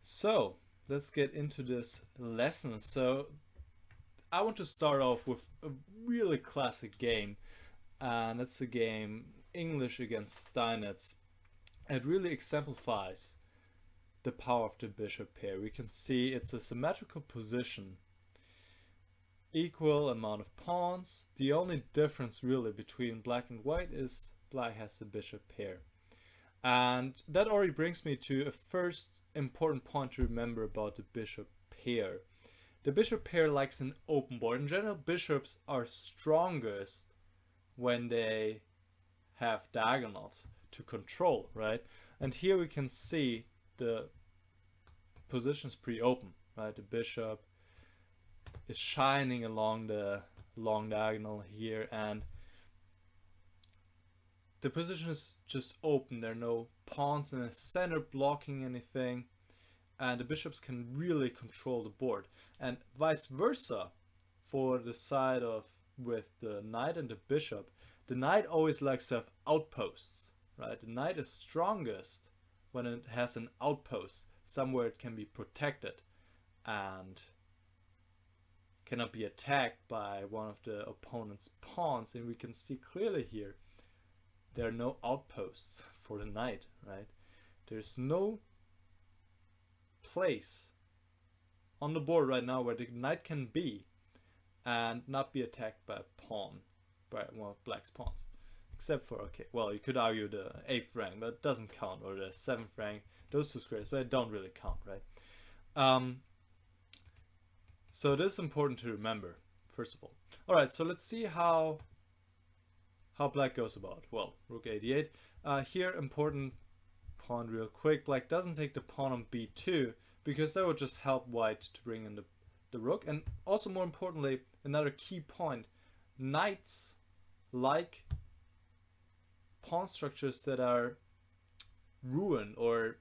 So let's get into this lesson. So I want to start off with a really classic game, and it's a game English against Steinitz. It really exemplifies the power of the bishop pair. We can see it's a symmetrical position, equal amount of pawns. The only difference really between black and white is black has the bishop pair. And that already brings me to a first important point to remember about the bishop pair. The bishop pair likes an open board. In general, bishops are strongest when they have diagonals to control, right? And here we can see the position is pretty open, right? The bishop is shining along the long diagonal here, and the position is just open. There are no pawns in the center blocking anything, and the bishops can really control the board. And vice versa for the side of with the knight and the bishop. The knight always likes to have outposts, right? The knight is strongest when it has an outpost, somewhere it can be protected and cannot be attacked by one of the opponent's pawns. And we can see clearly here there are no outposts for the knight, right? There's no place on the board right now where the knight can be and not be attacked by a pawn, by one of black's pawns. Except for, okay, well, you could argue the 8th rank, but it doesn't count, or the 7th rank, those two squares, but it don't really count, right? So this is important to remember, first of all. Alright, so let's see how black goes about. Well, rook a8. Here, important pawn real quick. Black doesn't take the pawn on b2 because that would just help white to bring in the rook. And also, more importantly, another key point, knights like pawn structures that are ruined or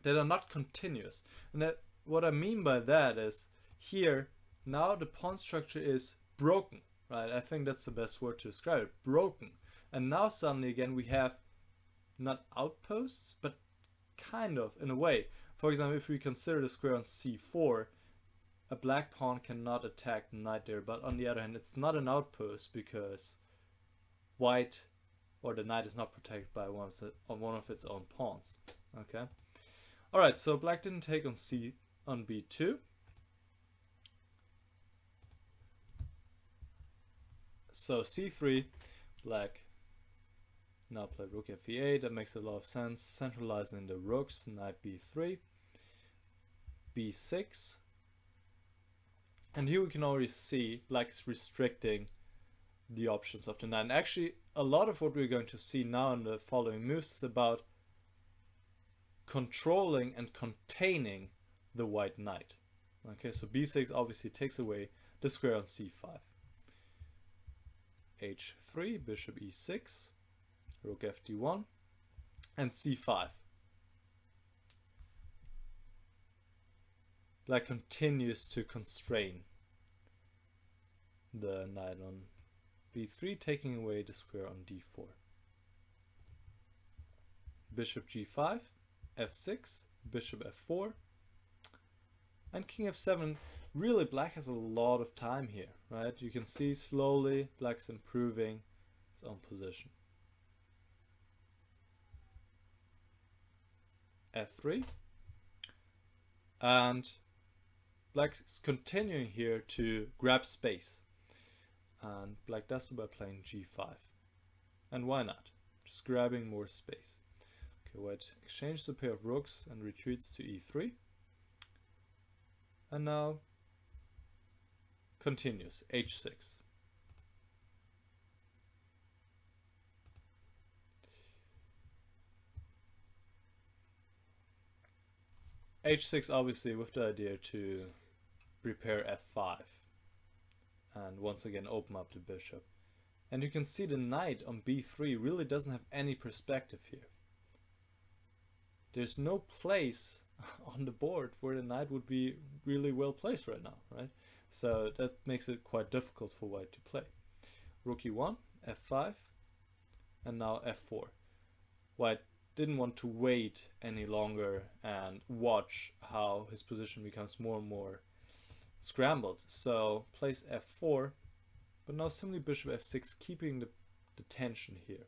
that are not continuous. And that, what I mean by that is here now the pawn structure is broken, right? I think that's the best word to describe it, broken. And now suddenly again we have not outposts, but kind of in a way. For example, if we consider the square on c4, a black pawn cannot attack the knight there, but on the other hand it's not an outpost because white or the knight is not protected by one of its own pawns. Okay. Alright, so black didn't take on b2. So c3, black now played rook f8. That makes a lot of sense. Centralizing the rooks, knight b3, b6. And here we can already see black's restricting the options of the knight. And actually, a lot of what we're going to see now in the following moves is about controlling and containing the white knight. Okay, so b6 obviously takes away the square on c5. h3, bishop e6, rook fd1, and c5. Black continues to constrain the knight on b3, taking away the square on d4. Bishop g5, f6, bishop f4, and king f7. Really, black has a lot of time here, right? You can see slowly black's improving his own position. f3, and black's continuing here to grab space, and black does so by playing g5. And why not? Just grabbing more space. Okay, white exchanges a pair of rooks and retreats to e3, and now continues h6. h6 obviously with the idea to prepare f5 and once again open up the bishop. And you can see the knight on b3 really doesn't have any perspective here. There's no place on the board where the knight would be really well placed right now, right? So that makes it quite difficult for white to play. Rook e1, f5, and now f4. White didn't want to wait any longer and watch how his position becomes more and more scrambled. So plays f4, but now simply bishop f6, keeping the tension here.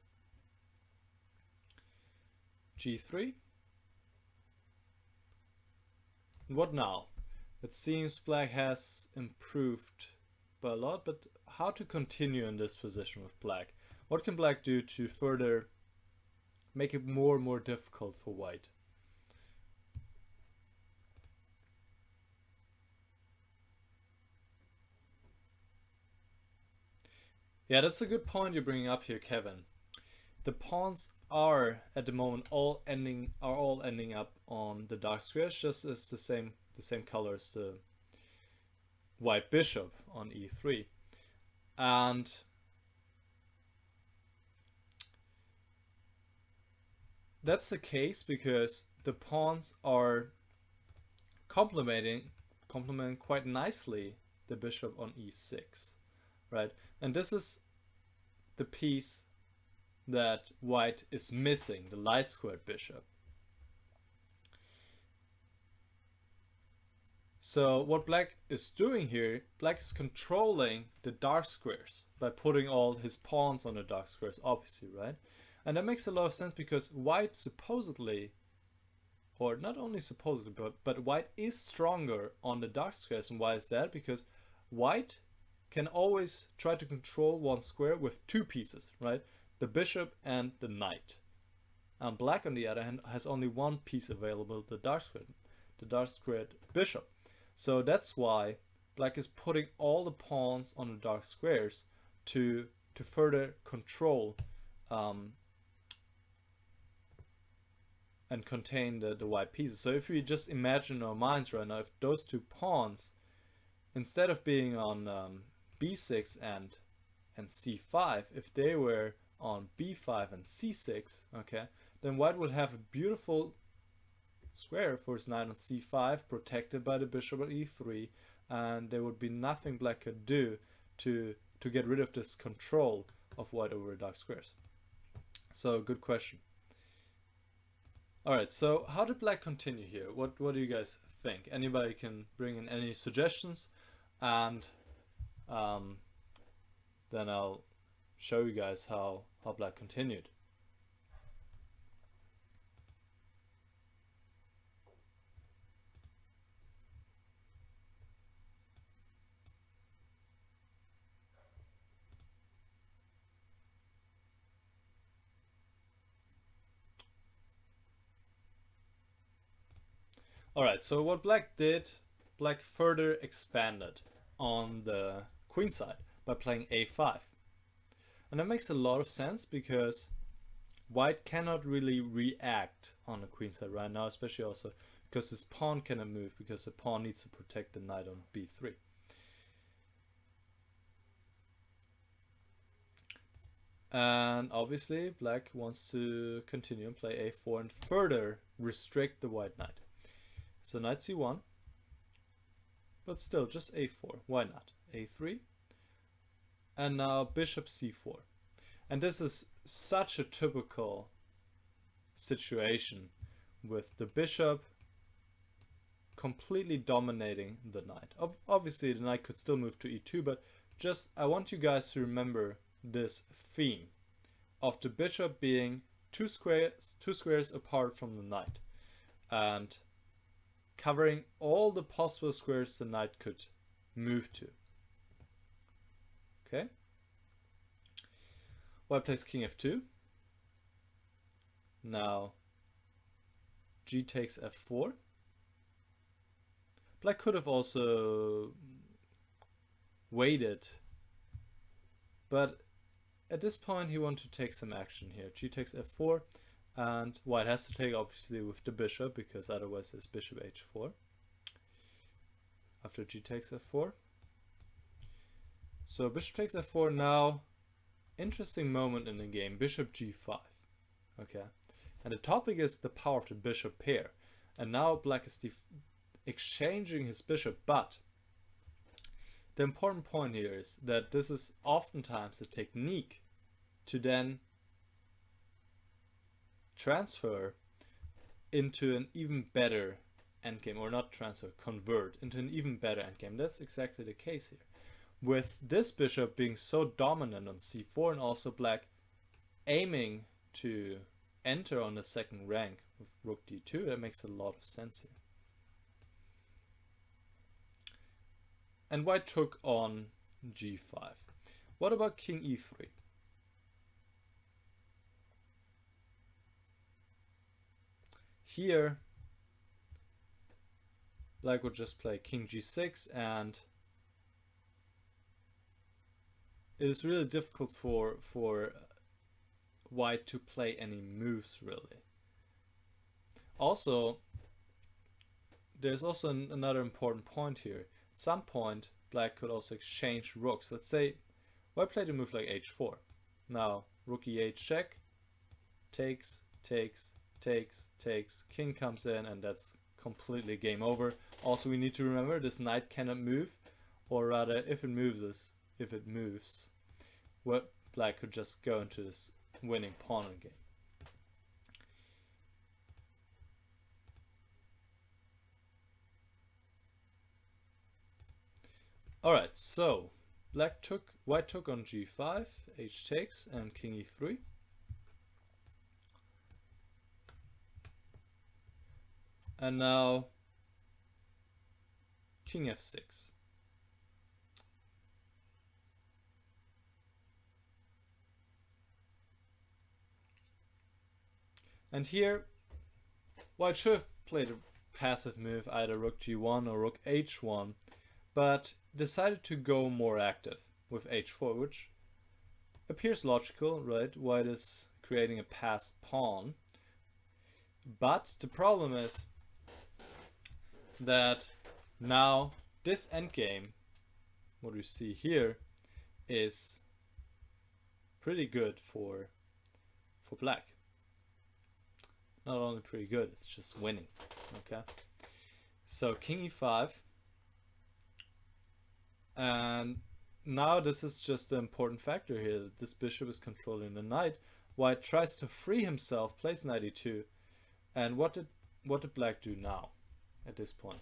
g3. What now? It seems black has improved by a lot, but how to continue in this position with black? What can black do to further make it more and more difficult for white? Yeah, that's a good point you're bringing up here, Kevin. The pawns are at the moment all ending up on the dark squares, just as the same color as the white bishop on e3. And that's the case because the pawns are complementing quite nicely the bishop on e6, right? And this is the piece that white is missing, the light squared bishop. So what black is doing here, black is controlling the dark squares by putting all his pawns on the dark squares, obviously, right? And that makes a lot of sense because white supposedly, or not only supposedly, but white is stronger on the dark squares. And why is that? Because white can always try to control one square with two pieces, right? The bishop and the knight. And black, on the other hand, has only one piece available, the dark squared bishop. So that's why black is putting all the pawns on the dark squares to further control and contain the white pieces. So if we just imagine in our minds right now, if those two pawns, instead of being on b6 and c5, if they were on b5 and c6, okay, then white would have a beautiful square for his knight on c5, protected by the bishop on e3, and there would be nothing black could do to get rid of this control of white over dark squares. So good question. Alright, so how did black continue here? What do you guys think? Anybody can bring in any suggestions, and then I'll show you guys how black continued. Alright, so what black did, black further expanded on the queen side by playing a5. And that makes a lot of sense because white cannot really react on the queen side right now, especially also because his pawn cannot move because the pawn needs to protect the knight on b3. And obviously black wants to continue and play a4 and further restrict the white knight. So knight c1, but still just a4, why not? a3, and now bishop c4. And this is such a typical situation with the bishop completely dominating the knight. Obviously the knight could still move to e2, but just I want you guys to remember this theme of the bishop being two squares apart from the knight and covering all the possible squares the knight could move to. Okay. White plays king f2. Now g takes f4. Black could have also waited, but at this point he wanted to take some action here. G takes f4, and white has to take obviously with the bishop because otherwise it's bishop h4 after g takes f4. So bishop takes f4. Now interesting moment in the game, bishop g5. Okay, and the topic is the power of the bishop pair, and now black is exchanging his bishop, but the important point here is that this is oftentimes a technique to then transfer into an even better endgame, or not transfer, convert into an even better endgame. That's exactly the case here. With this bishop being so dominant on c4 and also black aiming to enter on the second rank with rook d2, that makes a lot of sense here. And white took on g5. What about king e3? Here, black would just play king g6, and it is really difficult for white to play any moves, really. Also, there's also another important point here. At some point, black could also exchange rooks. Let's say white played a move like h4. Now, rook e8 check, takes, takes, takes, takes, king comes in, and that's completely game over. Also, we need to remember this knight cannot move, or rather, if it moves, what black could just go into this winning pawn game. Alright, so white took on g5, h takes, and king e3. And now king f6. And here, white should have played a passive move, either rook g1 or rook h1, but decided to go more active with h4, which appears logical, right? White is creating a passed pawn. But the problem is that now this endgame, what we see here, is pretty good for black. Not only pretty good, it's just winning. Okay, so king e5, and now this is just the important factor here, that this bishop is controlling the knight. White tries to free himself, plays knight e2, and what did black do now at this point?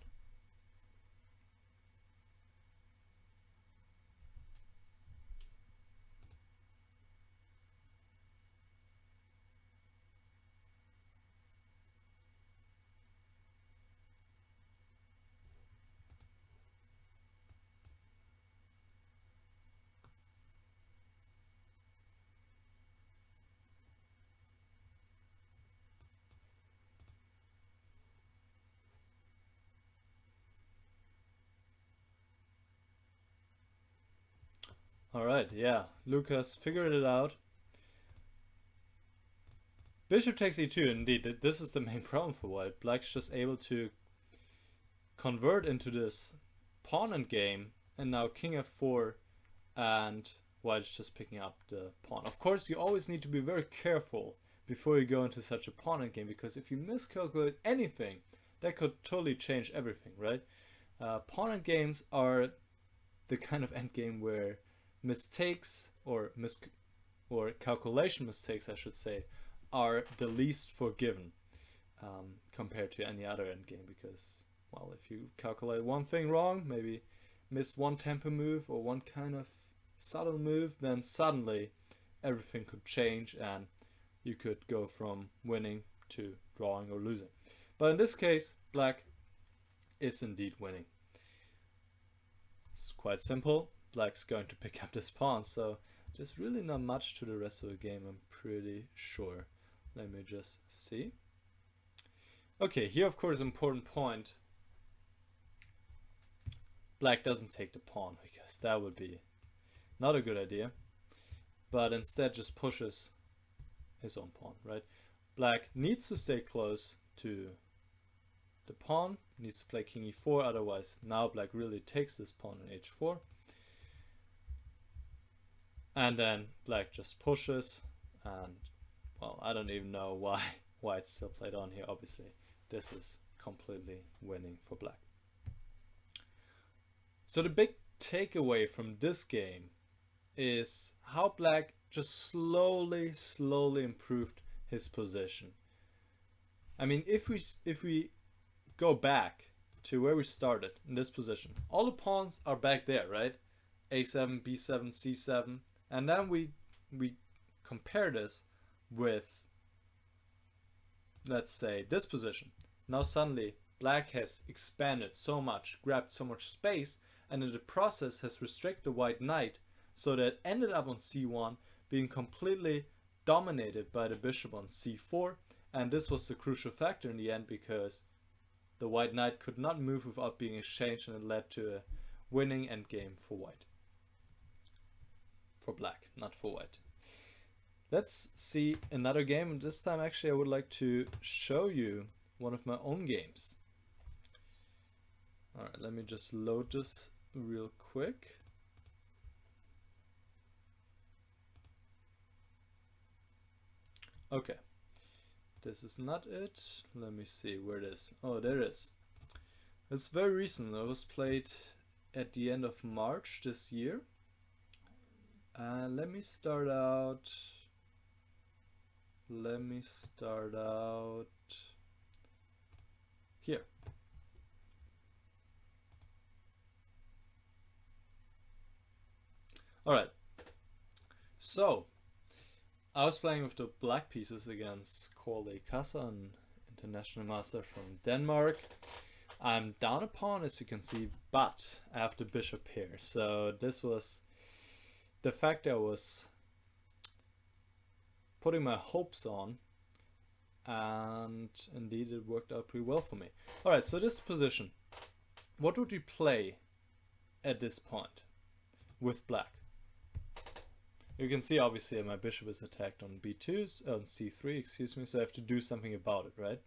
Alright, yeah, Lucas figured it out. Bishop takes e2, indeed, this is the main problem for white. Black's just able to convert into this pawn endgame, and now king f4, and white's just picking up the pawn. Of course, you always need to be very careful before you go into such a pawn endgame, because if you miscalculate anything, that could totally change everything, right? Pawn endgames are the kind of endgame where mistakes or calculation mistakes, I should say, are the least forgiven compared to any other endgame, because, well, if you calculate one thing wrong, maybe miss one tempo move or one kind of subtle move, then suddenly everything could change and you could go from winning to drawing or losing. But in this case, black is indeed winning. It's quite simple. Black's going to pick up this pawn, so there's really not much to the rest of the game, I'm pretty sure. Let me just see. Okay, here of course important point. Black doesn't take the pawn, because that would be not a good idea, but instead just pushes his own pawn, right? Black needs to stay close to the pawn, needs to play king e4, otherwise now black really takes this pawn on h4. And then black just pushes, and, well, I don't even know why white still played on here. Obviously, this is completely winning for black. So the big takeaway from this game is how black just slowly improved his position. I mean, if we go back to where we started in this position, all the pawns are back there, right? A7, B7, C7, and then we compare this with, let's say, this position. Now suddenly black has expanded so much, grabbed so much space, and in the process has restricted the white knight, so that it ended up on c1 being completely dominated by the bishop on c4, and this was the crucial factor in the end, because the white knight could not move without being exchanged, and it led to a winning endgame for white. For black, not for white. Let's see another game, and this time actually I would like to show you one of my own games. Alright, let me just load this real quick. Okay, this is not it. Let me see where it is. Oh, there it is. It's very recent. It was played at the end of March this year. Let me start out here. Alright, so I was playing with the black pieces against Corley Kassa, an international master from Denmark. I'm down a pawn, as you can see, but I have the bishop here. So this was the fact I was putting my hopes on, and indeed it worked out pretty well for me. Alright, so this position, what would we play at this point with black? You can see obviously my bishop is attacked on b2, on c3, excuse me, so I have to do something about it, right?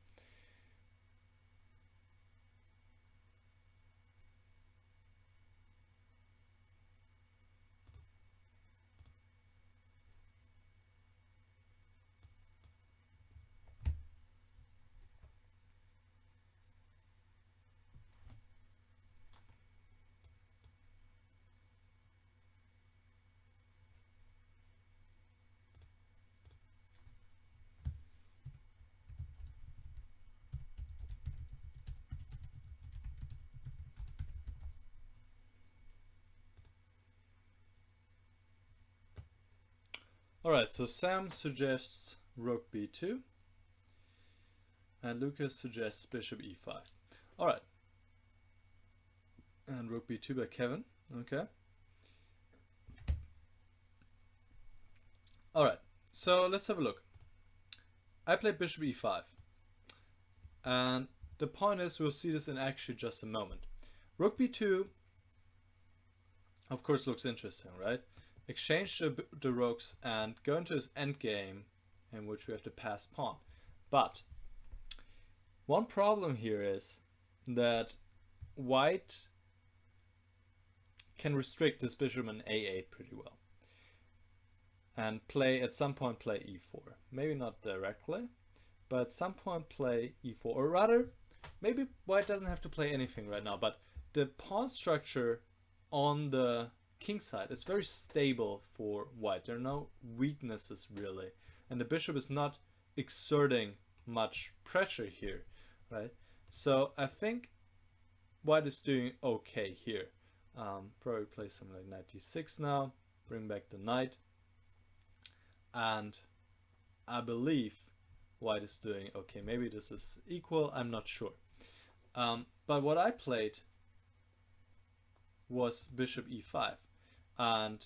Alright, so Sam suggests rook b2, and Lucas suggests bishop e5. Alright, and rook b2 by Kevin, okay. Alright, so let's have a look. I played bishop e5, and the point is, we'll see this in actually just a moment. Rook b2, of course, looks interesting, right? Exchange the rooks and go into his endgame, in which we have to pass pawn. But one problem here is that white can restrict this bishop in a8 pretty well, and play at some point play e4. Maybe not directly, but at some point play e4, or rather, maybe white doesn't have to play anything right now. But the pawn structure on the king side is very stable for white. There are no weaknesses really, and the bishop is not exerting much pressure here, right? So I think white is doing okay here. Probably play something like knight d6 now, bring back the knight, and I believe white is doing okay. Maybe this is equal, I'm not sure. But what I played was bishop e5, and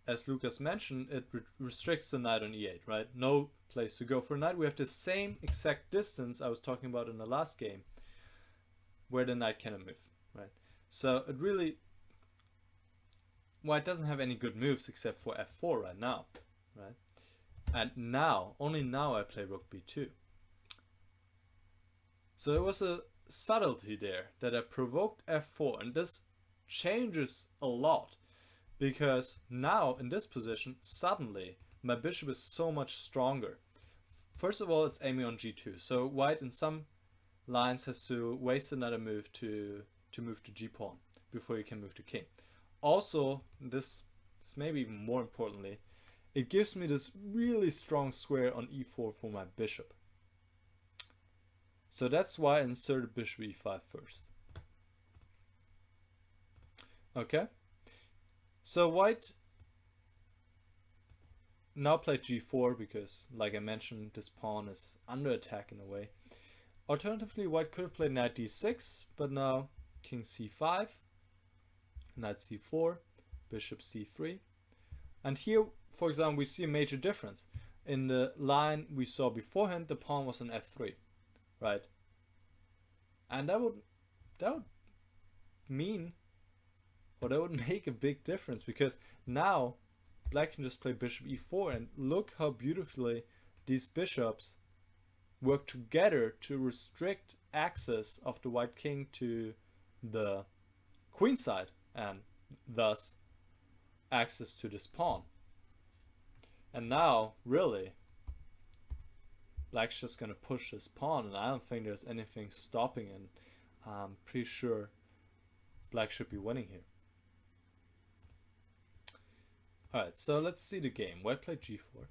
as Lucas mentioned, it restricts the knight on e8, right? No place to go for knight. We have the same exact distance I was talking about in the last game, where the knight cannot move, right? So it really, white doesn't have any good moves except for f4 right now, right? And now, only now, I play rook b2. So there was a subtlety there that I provoked f4, and this changes a lot, because now in this position suddenly my bishop is so much stronger. First of all, it's aiming on g2, so white in some lines has to waste another move to move to g-pawn before you can move to king. Also, this maybe even more importantly, it gives me this really strong square on e4 for my bishop. So that's why I inserted bishop e5 first. Okay. So white now played g4 because, like I mentioned, this pawn is under attack in a way. Alternatively, white could have played knight d6, but now king c5, knight c4, bishop c3. And here, for example, we see a major difference. In the line we saw beforehand, the pawn was on f3, right? And that would mean, or that would make a big difference, because now black can just play bishop e4, and look how beautifully these bishops work together to restrict access of the white king to the queen side, and thus access to this pawn. And now, really, black's just gonna push this pawn, and I don't think there's anything stopping it. I'm pretty sure black should be winning here. Alright, so let's see the game. White played g4.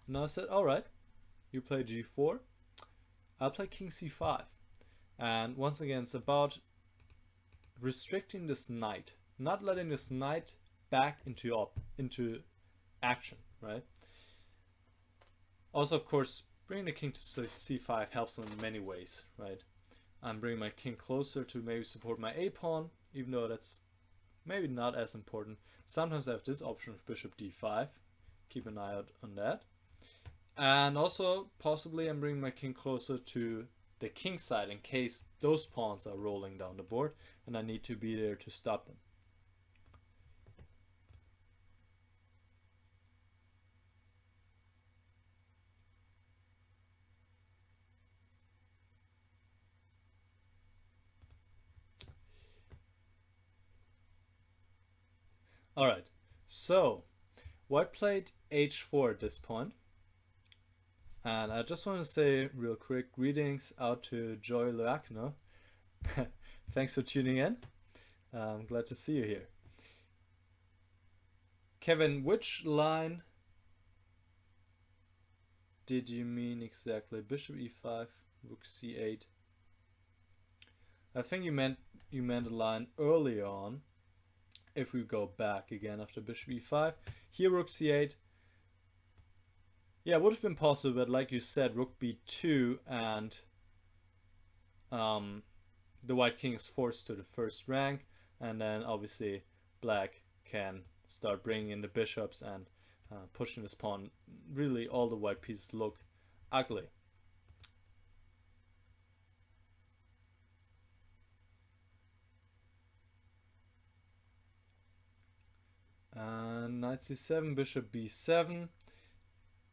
Now I said, alright, you play g4, I'll play king c5. And once again, it's about restricting this knight, not letting this knight back into action, right? Also, of course, bringing the king to c5 helps in many ways, right? I'm bringing my king closer to maybe support my a pawn, even though that's maybe not as important. Sometimes I have this option of bishop d5. Keep an eye out on that. And also, possibly I'm bringing my king closer to the king side in case those pawns are rolling down the board and I need to be there to stop them. Alright, so white played h4 at this point. And I just want to say real quick, greetings out to Joy Loacno. Thanks for tuning in. I'm glad to see you here. Kevin, which line did you mean exactly? Bishop e5, rook c8. I think you meant a line early on. If we go back again after bishop e5, here rook c8. Yeah, it would have been possible, but like you said, rook b2, and the white king is forced to the first rank, and then obviously black can start bringing in the bishops and pushing this pawn. Really, all the white pieces look ugly. Knight c7, bishop b7.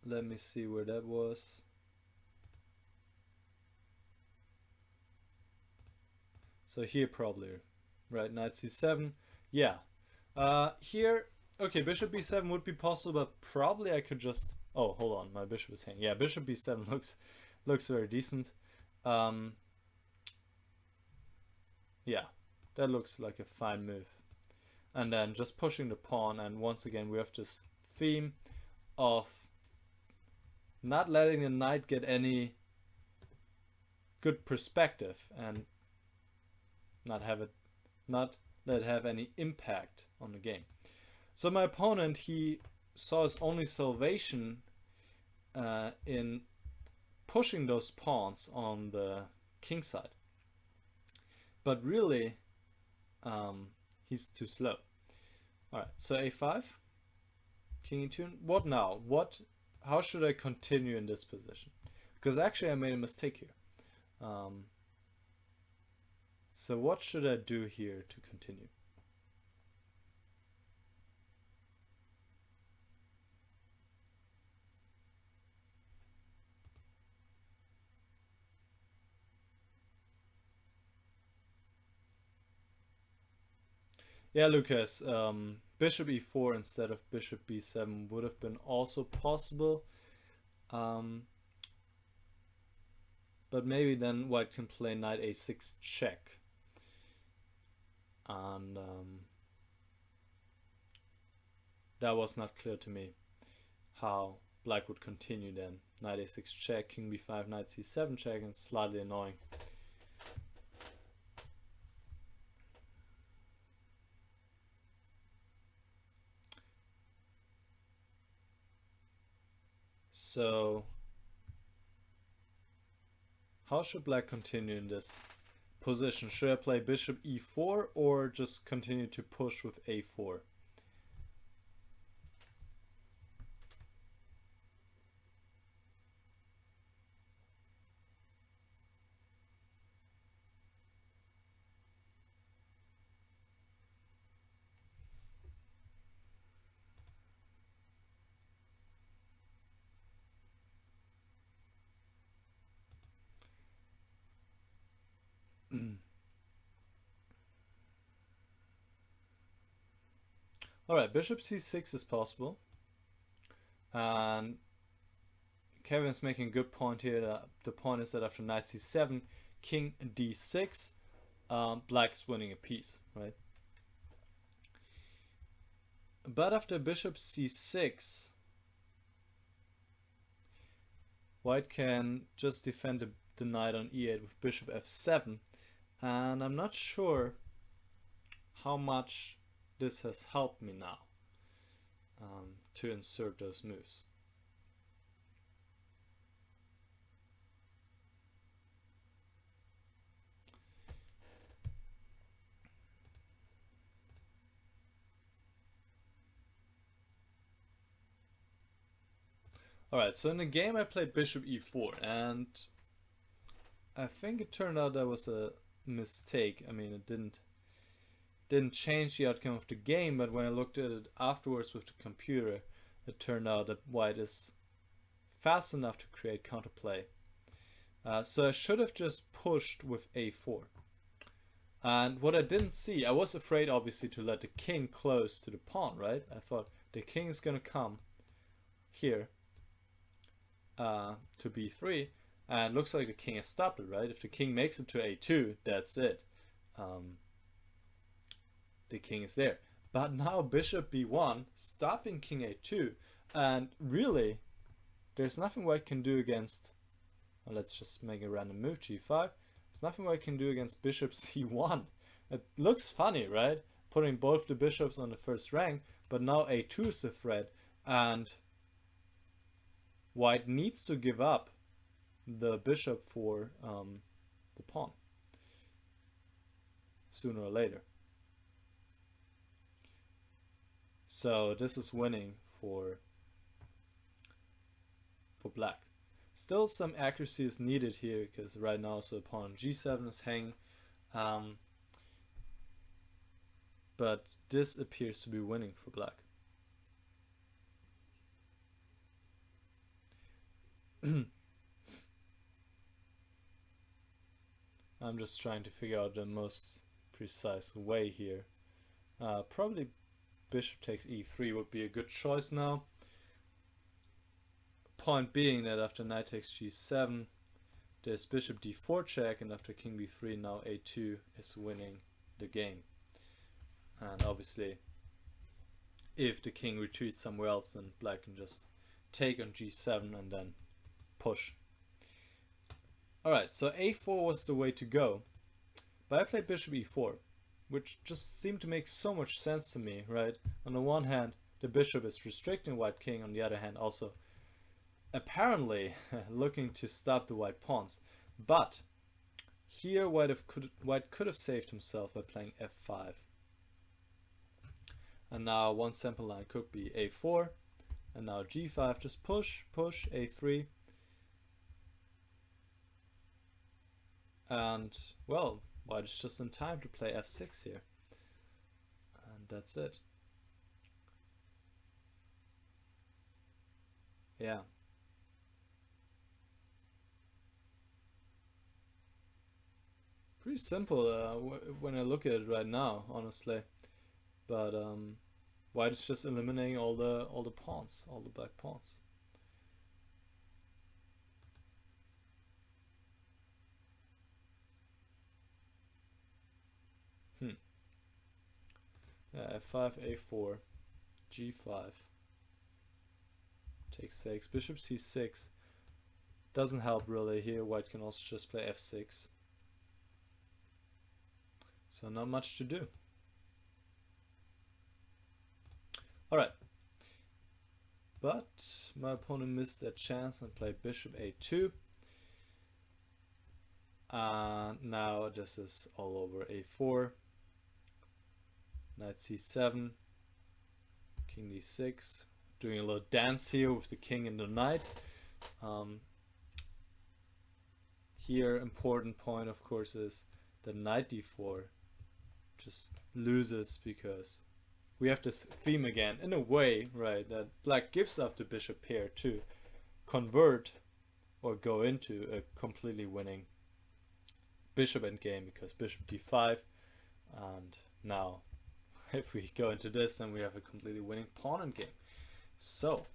Let me see where that was. So here probably, right? Knight c7. Yeah. Here, okay, bishop b7 would be possible, but probably I could just... Oh, hold on, my bishop is hanging. Yeah, bishop b7 looks very decent. Yeah, that looks like a fine move. And then just pushing the pawn, and once again we have this theme of not letting the knight get any good perspective and not let it have any impact on the game. So my opponent, he saw his only salvation in pushing those pawns on the king side, but really he's too slow. All right, so a5, king e2. What now? How should I continue in this position? Because actually I made a mistake here. So what should I do here to continue? Yeah, Lucas, bishop e4 instead of bishop b7 would have been also possible. But maybe then white can play knight a6 check. And that was not clear to me. how black would continue then. Knight a6 check, king b5, knight c7 check, and slightly annoying. So how should black continue in this position? Should I play bishop e4 or just continue to push with a4? Alright, bishop c6 is possible. And Kevin's making a good point here. The point is that after knight c7, king d6, black's winning a piece, right? But after bishop c6, white can just defend the knight on e8 with bishop f7. And I'm not sure how much this has helped me now to insert those moves. Alright, so in the game I played bishop e4, and I think it turned out that was a mistake. I mean, it didn't change the outcome of the game, but when I looked at it afterwards with the computer, it turned out that white is fast enough to create counterplay. So I should have just pushed with a4. And what I didn't see, I was afraid obviously to let the king close to the pawn, right? I thought the king is gonna come here to b3, and it looks like the king has stopped it, right? If the king makes it to a2, that's it. The king is there. But now bishop b1, stopping king a2, and really, there's nothing white can do against, well, let's just make a random move, g5. There's nothing white can do against bishop c1. It looks funny, right? Putting both the bishops on the first rank, but now a2 is the threat, and white needs to give up the bishop for the pawn sooner or later. So this is winning for black. Still some accuracy is needed here, because right now so the pawn on g7 is hanging, but this appears to be winning for black. I'm just trying to figure out the most precise way here. Probably bishop takes e3 would be a good choice now. Point being that after knight takes g7, there's bishop d4 check, and after king b3, now a2 is winning the game. And obviously, if the king retreats somewhere else, then black can just take on g7 and then push. Alright, so a4 was the way to go, but I played bishop e4, which just seemed to make so much sense to me, right? On the one hand, the bishop is restricting white king, on the other hand also apparently looking to stop the white pawns. But here white could have saved himself by playing f5. And now one sample line could be a4, and now g5, just push, a3. And, well, white is just in time to play f6 here. And that's it. Yeah. Pretty simple when I look at it right now, honestly. But white is just eliminating all the pawns, all the black pawns. Yeah, f5, a4, g5, takes. Bishop c6 doesn't help really here. White can also just play f6. So not much to do. Alright. But my opponent missed that chance and played bishop a2. And now this is all over a4. Knight c7. King d6. Doing a little dance here with the king and the knight. Here, important point, of course, is that knight d4 just loses because we have this theme again, in a way, right, that black gives up the bishop pair to convert or go into a completely winning bishop endgame, because bishop d5, and now if we go into this, then we have a completely winning pawn endgame. So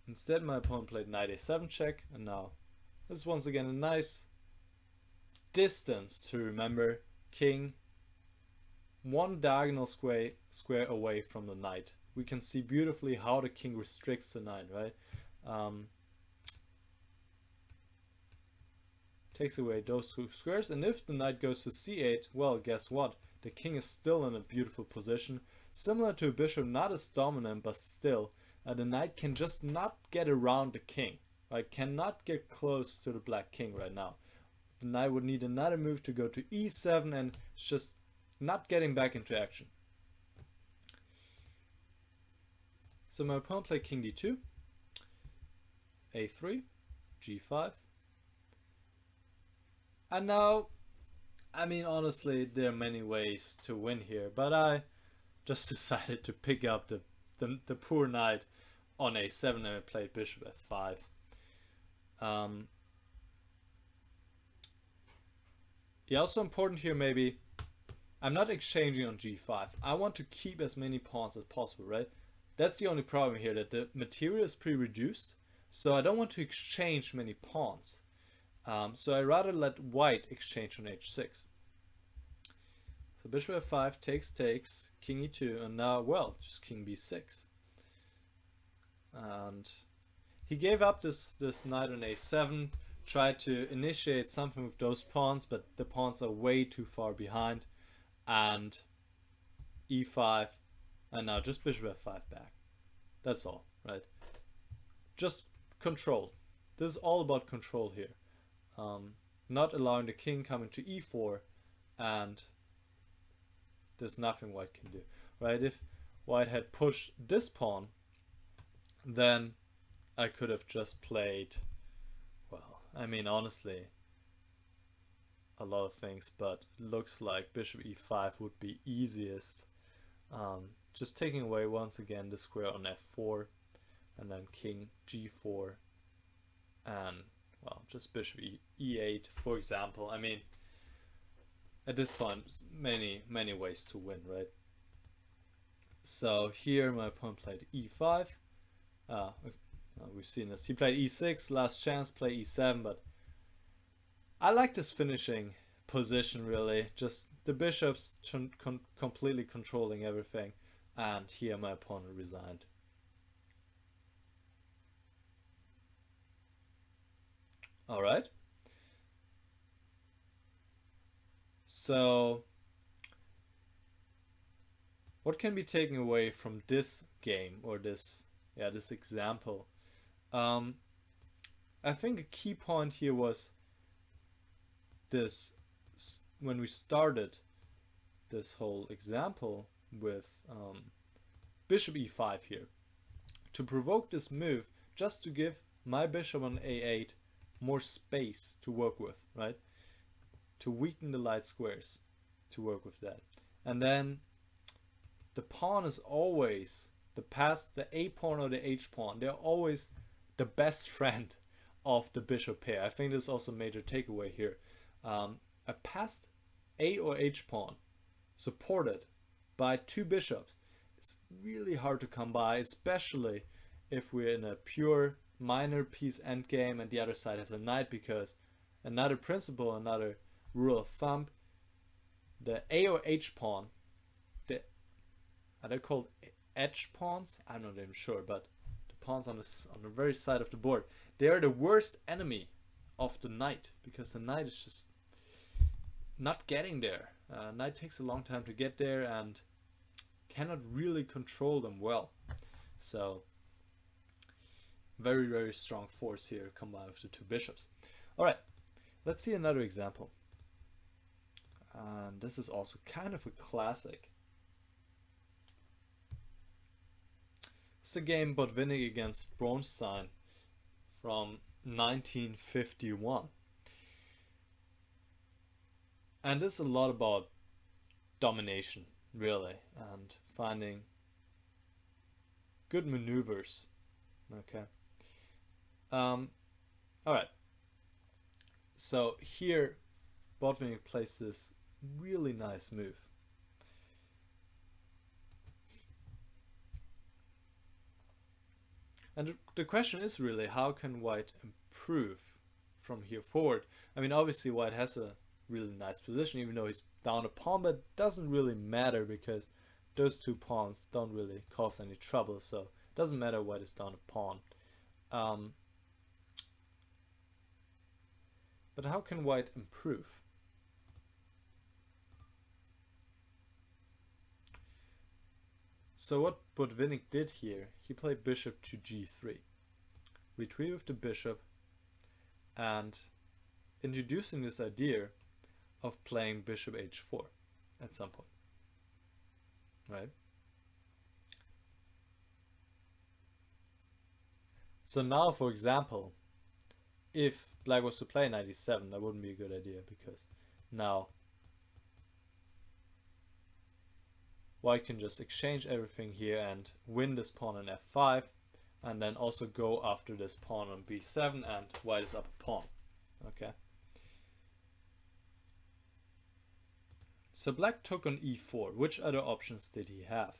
instead my opponent played knight a7 check, and now this is once again a nice distance to remember. King one diagonal square away from the knight. We can see beautifully how the king restricts the knight, right? Takes away those two squares, and if the knight goes to c8, well, guess what? The king is still in a beautiful position, similar to a bishop, not as dominant, but still, the knight can just not get around the king, right? Cannot get close to the black king right now. The knight would need another move to go to e7, and it's just not getting back into action. So my opponent played king d2, a3, g5. And now, I mean, honestly, there are many ways to win here, but I just decided to pick up the poor knight on a7, and I played bishop f5. Yeah, also important here, maybe, I'm not exchanging on g5. I want to keep as many pawns as possible, right? That's the only problem here, that the material is pretty reduced, so I don't want to exchange many pawns. So I rather let white exchange on h6. So bishop f5 takes, king e2, and now, well, just king b6. And he gave up this knight on a7, tried to initiate something with those pawns, but the pawns are way too far behind. And e5, and now just bishop f5 back. That's all, right? Just control. This is all about control here. Not allowing the king coming to e4, and there's nothing white can do, right? If white had pushed this pawn, then I could have just played, well, I mean, honestly, a lot of things, but looks like bishop e5 would be easiest. Just taking away once again the square on f4, and then king g4, and, well, just bishop e8, for example. I mean, at this point, many ways to win, right? So here my opponent played e5. We've seen this. He played e6, last chance, play e7, but I like this finishing position, really. Just the bishops completely controlling everything, and here my opponent resigned. All right. So what can be taken away from this game, or this example? I think a key point here was this, when we started this whole example with bishop e5 here, to provoke this move, just to give my bishop on a8 more space to work with, right? To weaken the light squares, to work with that. And then the pawn is always the a pawn or the h pawn. They're always the best friend of the bishop pair. I think this is also a major takeaway here. A passed a or h pawn supported by two bishops is really hard to come by, especially if we're in a pure minor piece endgame and the other side has a knight, because another principle, another rule of thumb, the a or h pawn, are they called edge pawns? I'm not even sure, but pawns on the very side of the board. They are the worst enemy of the knight, because the knight is just not getting there. Knight takes a long time to get there and cannot really control them well. So very, very strong force here combined with the two bishops. Alright, let's see another example. And this is also kind of a classic. It's a game Botvinnik against Bronstein from 1951. And this is a lot about domination, really, and finding good maneuvers. Okay. Alright. So here Botvinnik plays this really nice move. And the question is really, how can White improve from here forward? I mean, obviously White has a really nice position, even though he's down a pawn, but it doesn't really matter because those two pawns don't really cause any trouble, so it doesn't matter White is down a pawn. But how can White improve? So what Botvinnik did here, he played bishop to g3, retreat with the bishop, and introducing this idea of playing bishop h4 at some point, right? So now, for example, if Black was to play knight e7, that wouldn't be a good idea, because now White can just exchange everything here and win this pawn on f5, and then also go after this pawn on b7, and White is up a pawn. Okay. So Black took on e4. Which other options did he have?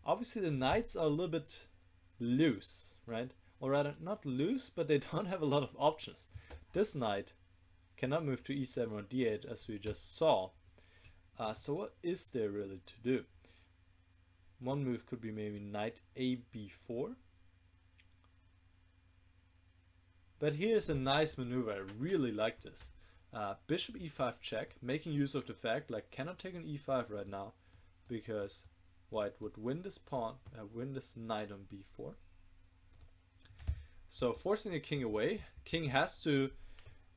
Obviously the knights are a little bit loose, right? Or rather, not loose, but they don't have a lot of options. This knight cannot move to e7 or d8, as we just saw. So what is there really to do? One move could be maybe knight a b4. But here's a nice maneuver. I really like this. Bishop e5 check, making use of the fact Black cannot take an e5 right now, because White would win this pawn, win this knight on b4. So forcing the king away. King has to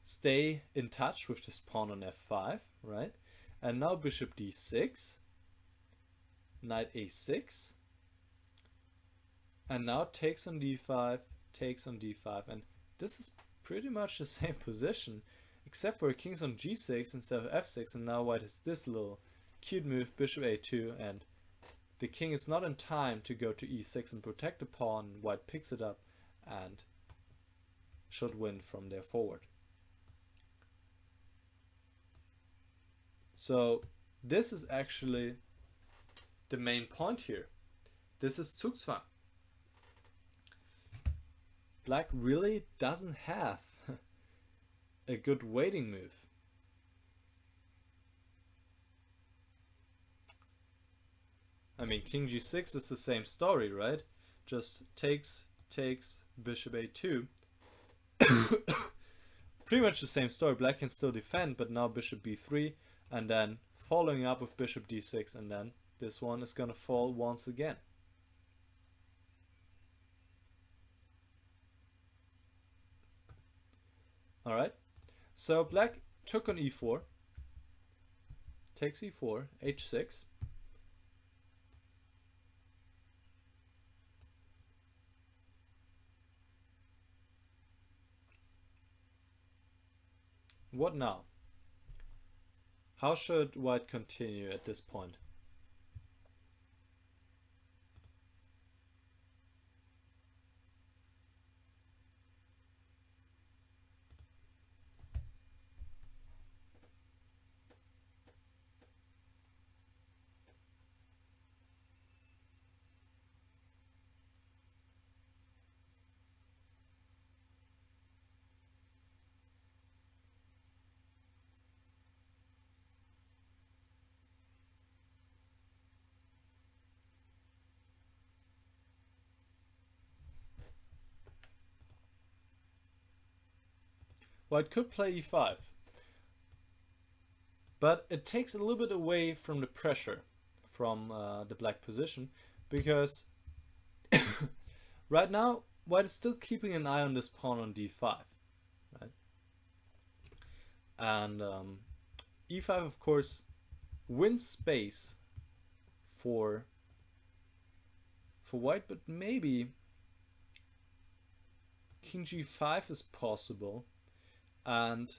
stay in touch with this pawn on f5, right? And now bishop d6, knight a6, and now takes on d5, takes on d5, and this is pretty much the same position, except for king's on g6 instead of f6, and now White has this little cute move, bishop a2, and the king is not in time to go to e6 and protect the pawn. White picks it up and should win from there forward. So this is actually the main point here. This is Zugzwang. Black really doesn't have a good waiting move. I mean, king g6 is the same story, right? Just takes, bishop a2. Pretty much the same story. Black can still defend, but now bishop b3, and then following up with bishop d6, and then this one is gonna fall once again. Alright, so Black took on e4, takes e4, h6, what now? How should White continue at this point? white could play e5. But it takes a little bit away from the pressure from the black position, because right now white is still keeping an eye on this pawn on d5, right? And e5 of course wins space for white, but maybe king g5 is possible, and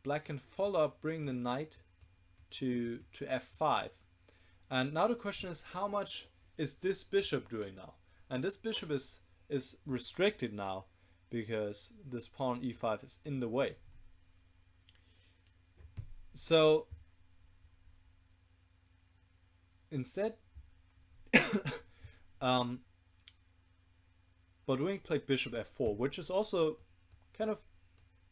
black can follow up, bring the knight to f5. And now the question is, how much is this bishop doing now? And this bishop is restricted now because this pawn e5 is in the way. So instead, Bodwing played bishop f4, which is also kind of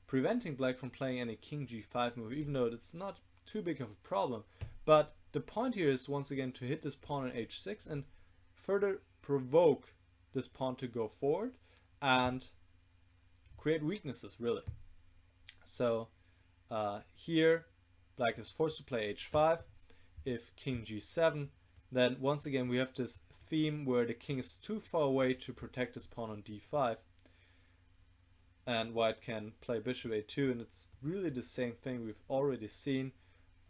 preventing black from playing any king g5 move, even though it's not too big of a problem. But the point here is once again to hit this pawn on h6 and further provoke this pawn to go forward and create weaknesses, really. So here black is forced to play h5. If king g7, then once again we have this theme where the king is too far away to protect his pawn on d5, and white can play bishop a2, and it's really the same thing we've already seen.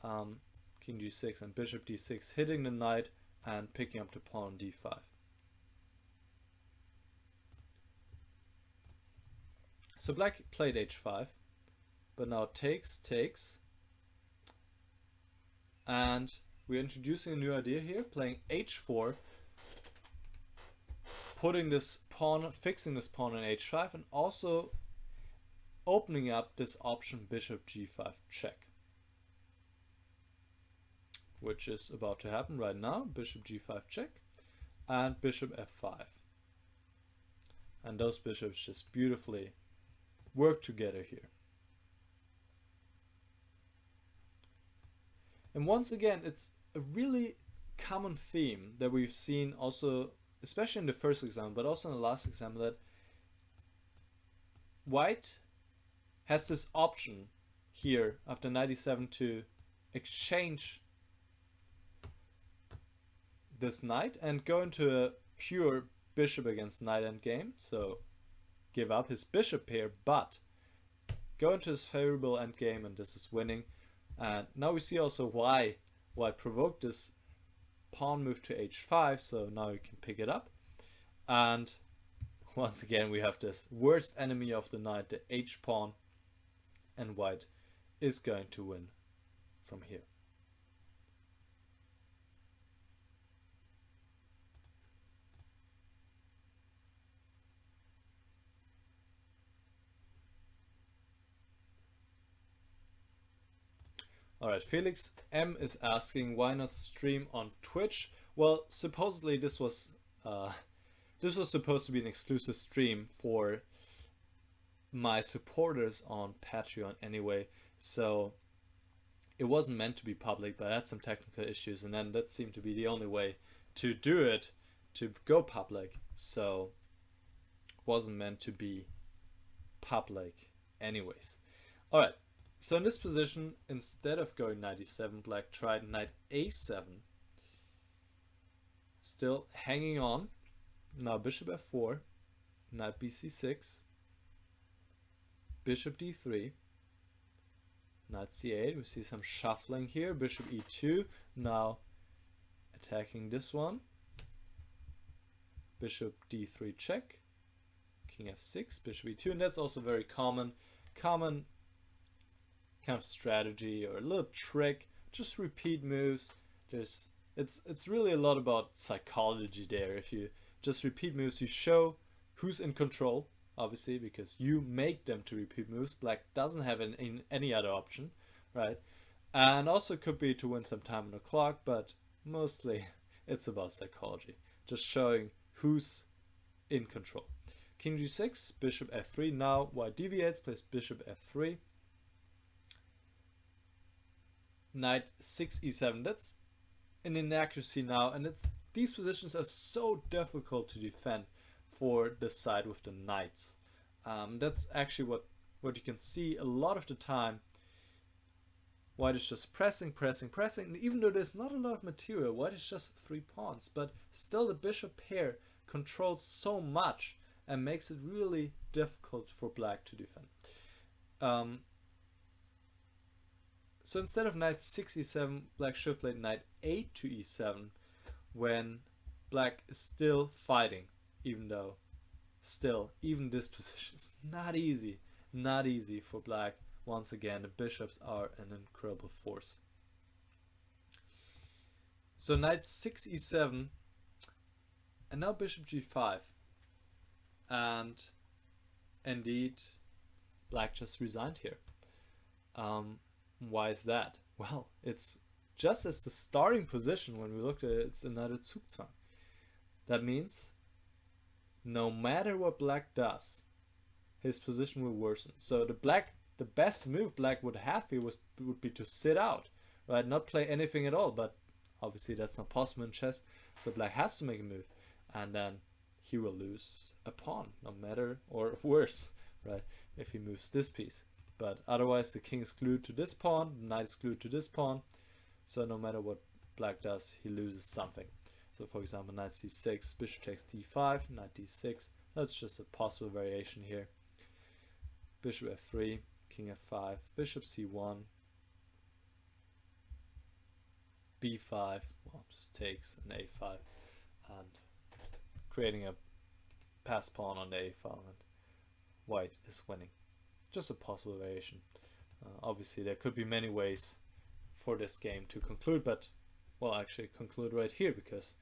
King g6 and bishop d6 hitting the knight and picking up the pawn on d5. So black played h5, but now takes, and we're introducing a new idea here, playing h4, putting this pawn, fixing this pawn on h5, and also opening up this option bishop g5 check, which is about to happen right now. Bishop g5 check and bishop f5, and those bishops just beautifully work together here. And once again, it's a really common theme that we've seen also, especially in the first example, but also in the last example, that white has this option here after knight e7 to exchange this knight and go into a pure bishop against knight endgame, so give up his bishop pair, but go into his favorable endgame, and this is winning. And now we see also why white provoked this pawn move to h5, so now you can pick it up. And once again we have this worst enemy of the knight, the h pawn, and white is going to win from here. Alright, Felix M is asking why not stream on Twitch. Well, supposedly this was supposed to be an exclusive stream for my supporters on Patreon anyway, so it wasn't meant to be public, but I had some technical issues, and then that seemed to be the only way to do it, to go public, so it wasn't meant to be public anyways. Alright. So in this position, instead of going knight e7, black tried knight a7, still hanging on. Now bishop f4, knight bc6, bishop d3, knight c8. We see some shuffling here. Bishop e2, now attacking this one. Bishop d3 check, king f6, bishop e2, and that's also very common kind of strategy or a little trick. Just repeat moves. It's really a lot about psychology there. If you just repeat moves, you show who's in control, obviously, because you make them to repeat moves. Black doesn't have any other option, right? And also could be to win some time on the clock, but mostly it's about psychology, just showing who's in control. King g6, bishop f3. Now white deviates, plays bishop f3. Knight 6 e7. That's an inaccuracy now, and these positions are so difficult to defend for the side with the knights. That's actually what you can see a lot of the time. White is just pressing, and even though there's not a lot of material, white is just 3 pawns, but still the bishop pair controls so much and makes it really difficult for black to defend. So instead of knight 6 e7, black should play knight 8 to e7 when black is still fighting, even though even this position is not easy for black. Once again, the bishops are an incredible force. So knight 6 e7 and now bishop g5, and indeed black just resigned here. Why is that? Well, it's just as the starting position. When we looked at it, it's another Zugzwang. That means no matter what black does, his position will worsen. So the best move black would have here would be to sit out, right? Not play anything at all, but obviously that's not possible in chess. So black has to make a move, and then he will lose a pawn, no matter, or worse, right? If he moves this piece. But otherwise the king is glued to this pawn, the knight is glued to this pawn. So no matter what black does, he loses something. So for example, knight c6, bishop takes d5, knight d6. That's just a possible variation here. Bishop f3, king f5, bishop c1, b5, well, just takes an a5, and creating a pass pawn on the a file, and white is winning. Just a possible variation. Obviously there could be many ways for this game to conclude, but well, actually conclude right here because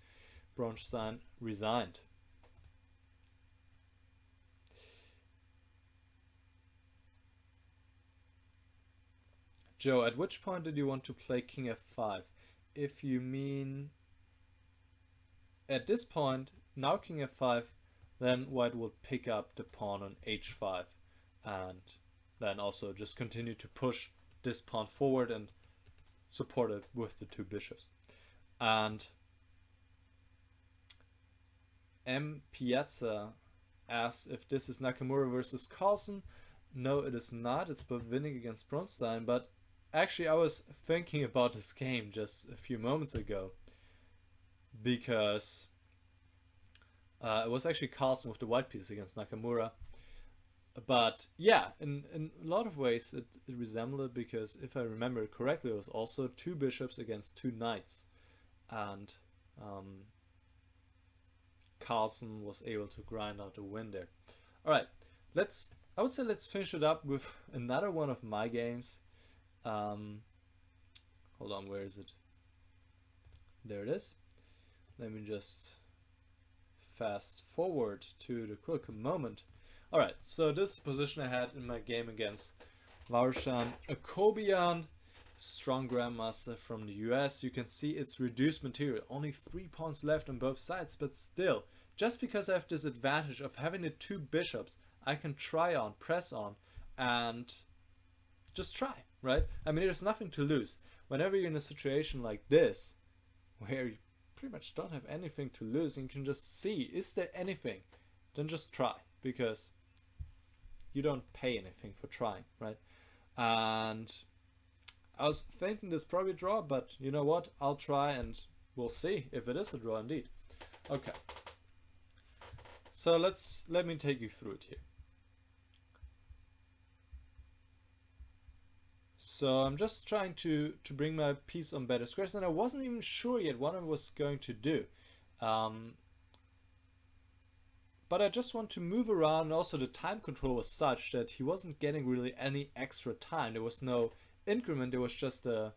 Bronstein resigned. Joe, at which point did you want to play king f5? If you mean at this point, now king f5, then white will pick up the pawn on h5 and then also just continue to push this pawn forward and support it with the two bishops. And M. Piazza asks if this is Nakamura versus Carlsen. No, it is not. It's about winning against Bronstein. But actually, I was thinking about this game just a few moments ago because it was actually Carlsen with the white piece against Nakamura. But yeah, in a lot of ways it resembled it, because if I remember correctly, it was also two bishops against two knights, and Carlsen was able to grind out a win there. All right, I would say let's finish it up with another one of my games. Hold on, where is it? There it is. Let me just fast forward to the critical moment. Alright, so this position I had in my game against Varshan Akobian, strong grandmaster from the US. You can see it's reduced material, only 3 pawns left on both sides, but still, just because I have this advantage of having the two bishops, I can try on, press on, and just try, right? I mean, there's nothing to lose. Whenever you're in a situation like this, where you pretty much don't have anything to lose, and you can just see, is there anything? Then just try, because you don't pay anything for trying, right? And I was thinking this probably a draw, but you know what? I'll try and we'll see if it is a draw indeed. Okay. So let me take you through it here. So I'm just trying to bring my piece on better squares, and I wasn't even sure yet what I was going to do. But I just want to move around, and also the time control was such that he wasn't getting really any extra time. There was no increment, there was just a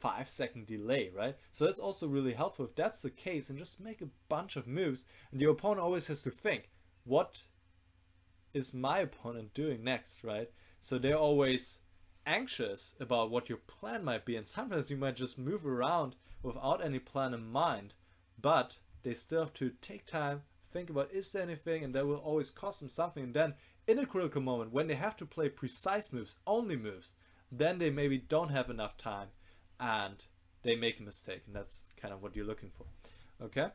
5-second delay, right? So that's also really helpful if that's the case, and just make a bunch of moves, and the opponent always has to think, what is my opponent doing next, right? So they're always anxious about what your plan might be, and sometimes you might just move around without any plan in mind, but they still have to take time, think about is there anything, and that will always cost them something. And then in a critical moment when they have to play precise moves, only moves, then they maybe don't have enough time and they make a mistake, and that's kind of what you're looking for. Okay,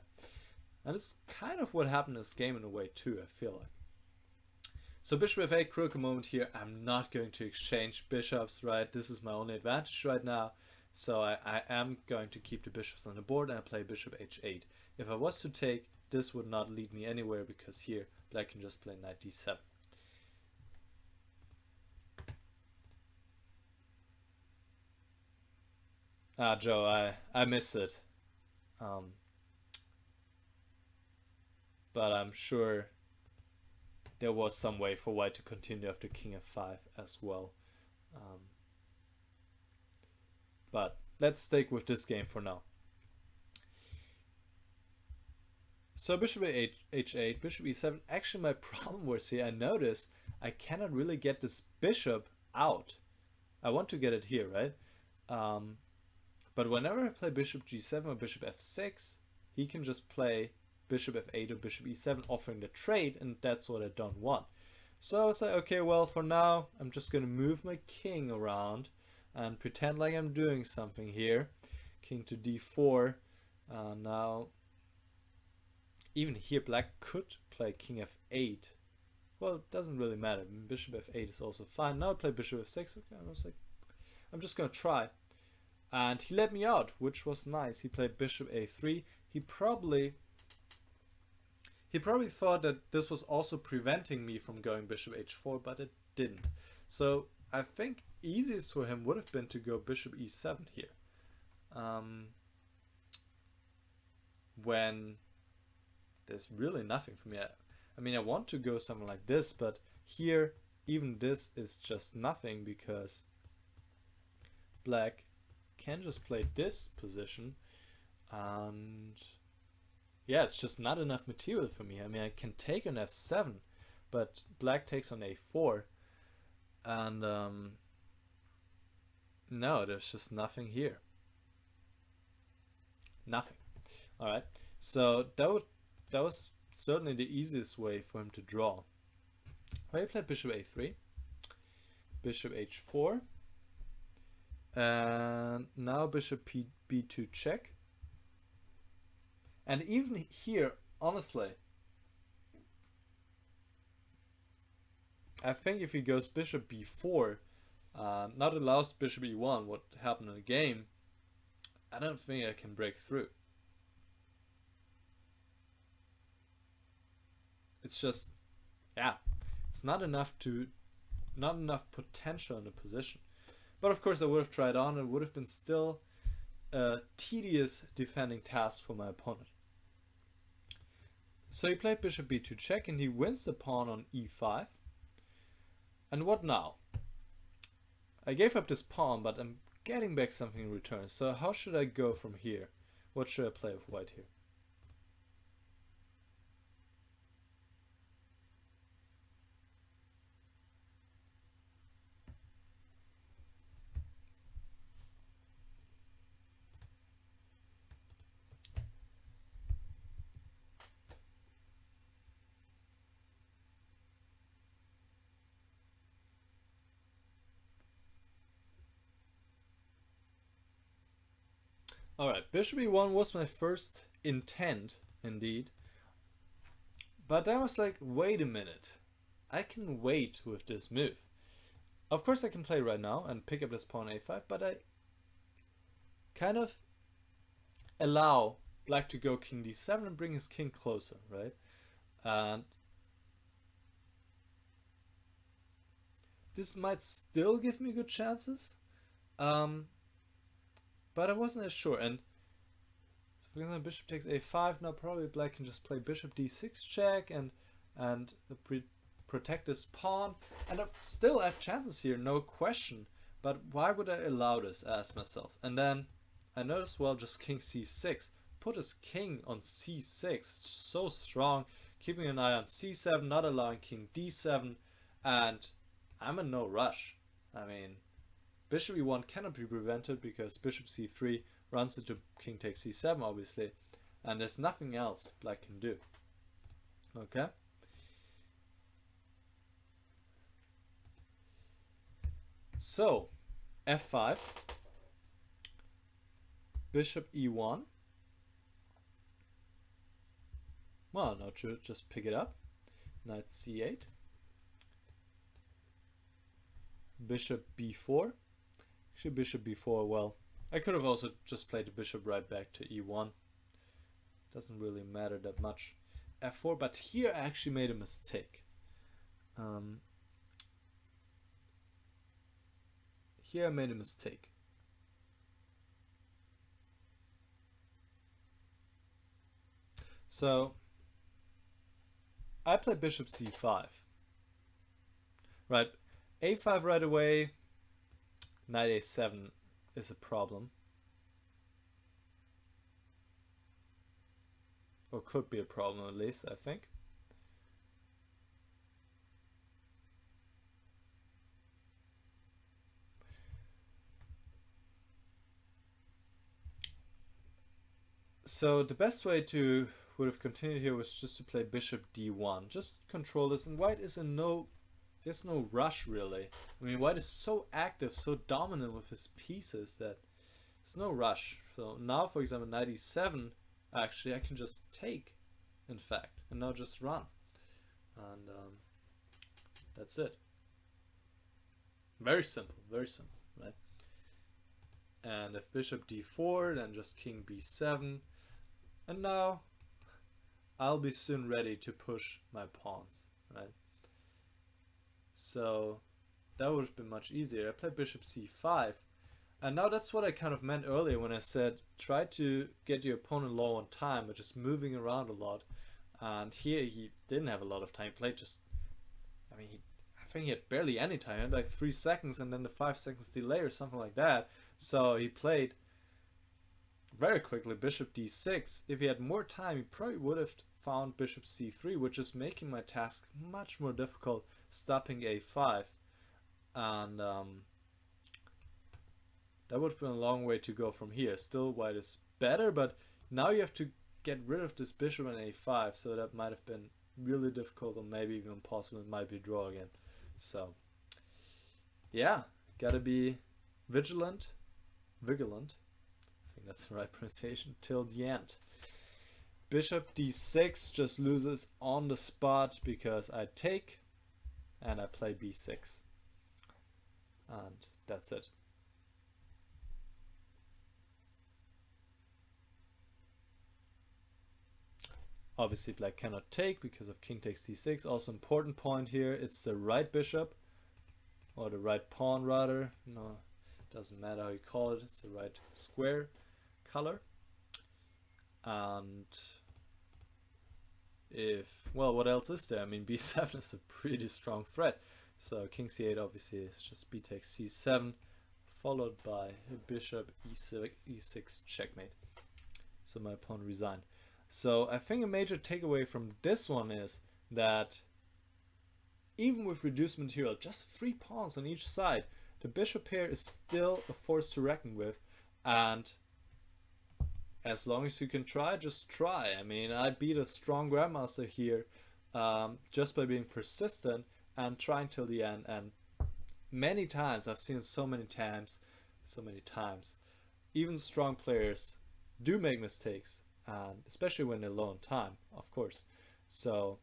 and it's kind of what happened in this game in a way too, I feel like. So bishop f8, critical moment here. I'm not going to exchange bishops, right? This is my only advantage right now. So I am going to keep the bishops on the board and I play bishop h8. If I was to take, this would not lead me anywhere because here black can just play knight d7. Ah, Joe, I missed it. But I'm sure there was some way for white to continue after king f5 as well. But let's stick with this game for now. So bishop h8, bishop e7. Actually, my problem was here, I noticed I cannot really get this bishop out. I want to get it here, right? But whenever I play bishop g7 or bishop f6, he can just play bishop f8 or bishop e7, offering the trade, and that's what I don't want. So I was like, okay, well, for now, I'm just going to move my king around and pretend like I'm doing something here. King to d4. Now, even here, black could play king f8. Well, it doesn't really matter. Bishop f8 is also fine. Now I play bishop f6. Okay, I was like, I'm just going to try. And he let me out, which was nice. He played bishop a3. He probably thought that this was also preventing me from going bishop h4, but it didn't. So I think easiest for him would have been to go bishop e7 here. When there's really nothing for me. I mean, I want to go something like this, but here, even this is just nothing because black can just play this position, and yeah, it's just not enough material for me. I mean, I can take an f7, but black takes on a4, and no, there's just nothing here. Nothing. All right, so that was certainly the easiest way for him to draw. I played bishop a3, bishop h4, and now bishop b2 check. And even here, honestly, I think if he goes bishop b4, not allows bishop e1, what happened in the game, I don't think I can break through. It's just, yeah, it's not enough potential in the position. But of course I would have tried on, and it would have been still a tedious defending task for my opponent. So he played bishop b2 check, and he wins the pawn on e5. And what now? I gave up this pawn, but I'm getting back something in return. So how should I go from here? What should I play with white here? Alright, bishop e1 was my first intent, indeed. But I was like, wait a minute. I can wait with this move. Of course I can play right now and pick up this pawn a5, but I kind of allow black to go king d7 and bring his king closer, right? And this might still give me good chances. But I wasn't as sure. And so for example, bishop takes a5. Now probably black can just play bishop d6 check and protect this pawn. And I still have chances here, no question. But why would I allow this? I asked myself. And then I noticed, well, just king c6. Put his king on c6. So strong. Keeping an eye on c7, not allowing king d7. And I'm in no rush. I mean, bishop e1 cannot be prevented because bishop c3 runs into king takes c7, obviously, and there's nothing else black can do. Okay. So f5, bishop e1. Well, no, just pick it up. Knight c8. bishop b4. Actually, bishop b4, well, I could have also just played the bishop right back to e1. Doesn't really matter that much. f4, but here I actually made a mistake. Here I made a mistake. So I play bishop c5. Right, a5 right away, knight a7 is a problem. Or could be a problem at least, I think. So the best way to would have continued here was just to play bishop d1. Just control this, and white is in there's no rush really. I mean, white is so active, so dominant with his pieces that there's no rush. So now, for example, knight e7, actually I can just take, in fact, and now just run. And that's it. Very simple, right? And if bishop d4, then just king b7. And now I'll be soon ready to push my pawns, right? So that would have been much easier. I played bishop c5. And now that's what I kind of meant earlier when I said try to get your opponent low on time by just moving around a lot. And here he didn't have a lot of time. He played just, I mean, I think he had barely any time. He had like 3 seconds and then the 5 seconds delay or something like that. So he played very quickly bishop d6. If he had more time, he probably would have found bishop c3, which is making my task much more difficult, stopping a5. And that would have been a long way to go from here. Still, white is better, but now you have to get rid of this bishop on a5, so that might have been really difficult, or maybe even possible. It might be draw again. So yeah, gotta be vigilant, I think that's the right pronunciation, till the end. Bishop d6 just loses on the spot because I take and I play b6, and that's it. Obviously black cannot take because of king takes d6. Also important point here, it's the right bishop, or the right pawn rather. No, doesn't matter how you call it, it's the right square color. And if, well, what else is there? I mean, b7 is a pretty strong threat. So king c8 obviously is just b takes c7, followed by bishop e6 checkmate. So my pawn resigned. So I think a major takeaway from this one is that even with reduced material, just 3 pawns on each side, the bishop pair is still a force to reckon with. And as long as you can try, just try. I mean, I beat a strong grandmaster here just by being persistent and trying till the end. And many times, I've seen it so many times, even strong players do make mistakes, and especially when they're low on time, of course. So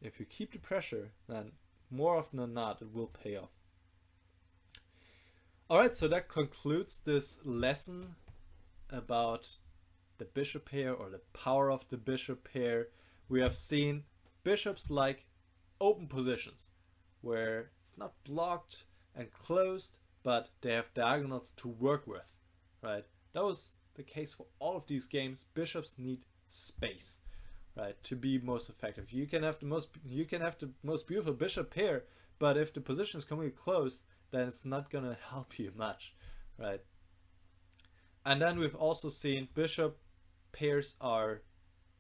if you keep the pressure, then more often than not, it will pay off. Alright, so that concludes this lesson about the bishop pair, or the power of the bishop pair. We have seen bishops like open positions where it's not blocked and closed, but they have diagonals to work with, right? That was the case for all of these games. Bishops need space, right, to be most effective. You can have the most beautiful bishop pair, but if the position is completely closed, then it's not gonna help you much, right? And then we've also seen bishop pairs are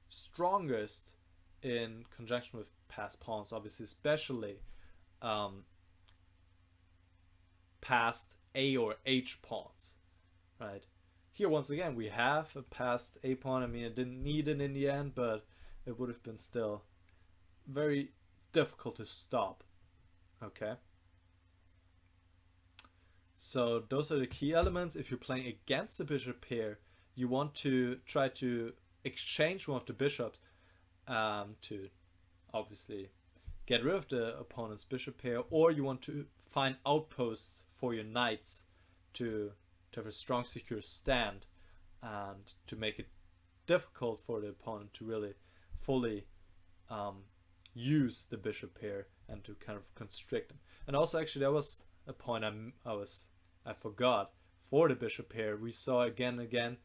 strongest in conjunction with passed pawns, obviously, especially passed A or H pawns, right? Here, once again, we have a passed A pawn. I mean, it didn't need it in the end, but it would have been still very difficult to stop, okay? So those are the key elements. If you're playing against the bishop pair, you want to try to exchange one of the bishops to obviously get rid of the opponent's bishop pair, or you want to find outposts for your knights to have a strong, secure stand, and to make it difficult for the opponent to really fully use the bishop pair and to kind of constrict them. And also, actually, that was a point I forgot. For the bishop pair, we saw again and again,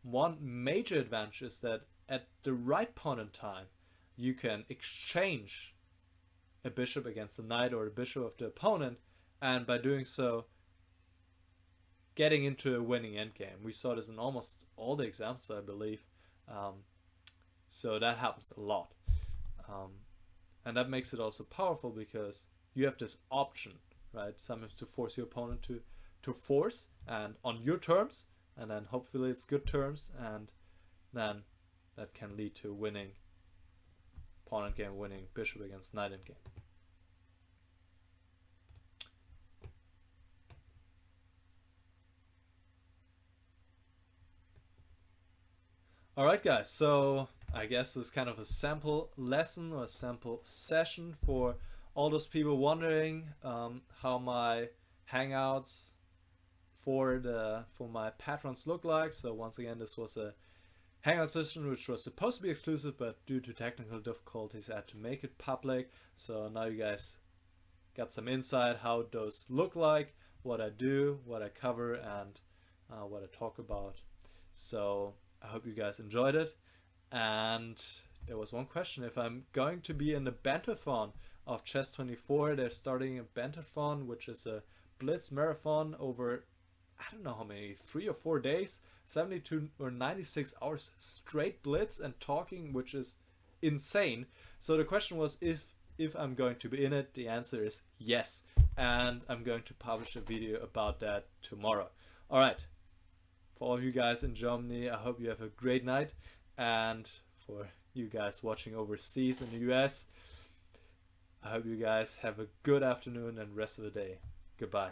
one major advantage is that at the right point in time, you can exchange a bishop against the knight or a bishop of the opponent, and by doing so, getting into a winning endgame. We saw this in almost all the examples, I believe. So that happens a lot. And that makes it also powerful because you have this option, right? Sometimes to force your opponent to force, and on your terms, and then hopefully it's good terms, and then that can lead to winning pawn endgame, winning bishop against knight endgame. Alright guys, so I guess this is kind of a sample lesson or a sample session for all those people wondering how my Hangouts for my patrons look like. So once again, this was a Hangout session which was supposed to be exclusive, but due to technical difficulties I had to make it public. So now you guys got some insight how those look like, what I do, what I cover, and what I talk about. So I hope you guys enjoyed it. And there was one question: if I'm going to be in the Bantathon of Chess24. They're starting a Bantathon, which is a blitz marathon over, I don't know how many, 3 or 4 days, 72 or 96 hours straight blitz and talking, which is insane. So the question was if I'm going to be in it. The answer is yes, and I'm going to publish a video about that tomorrow. All right, for all of you guys in Germany, I hope you have a great night, and for you guys watching overseas in the US, I hope you guys have a good afternoon and rest of the day. Goodbye.